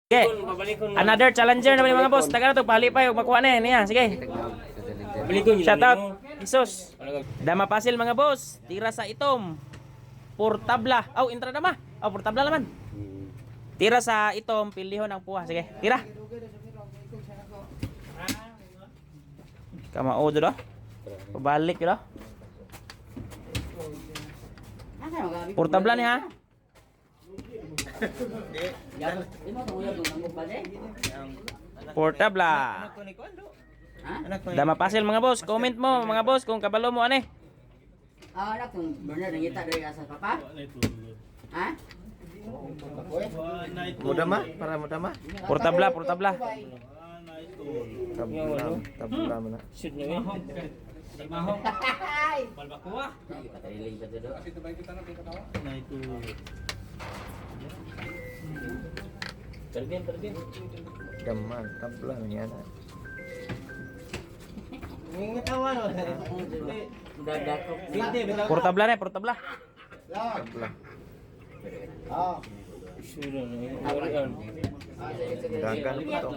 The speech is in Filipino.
Sige. Another challenger naman yung mga boss. Taga na to, pali pa yung makuha na niya. Sige. Shout out. Jesus. Dama pasil mga boss. Tira sa itom. Portabla. Oh, intra na ma. Oh, portabla naman. Tira sa itom, pilihon ang puha. Sige, tira. Kamao do. Pabalik do. Portabla ni ha. Portabla. Dama pasil mga boss. Comment mo mga boss kung kabalo mo ane. Anak kung bener nangita dari asa papa? Ha? Mudah mah, para mudah mah. Portabla, portabla. Tabla mana? Shoot nyo eh. Mahong. Balbakuha. Patariling pa dito. Na itu. Terbin. Gaman, tabla ni ada. Portabla nih, portabla. Tabla. Sudah nih. Dagan itu.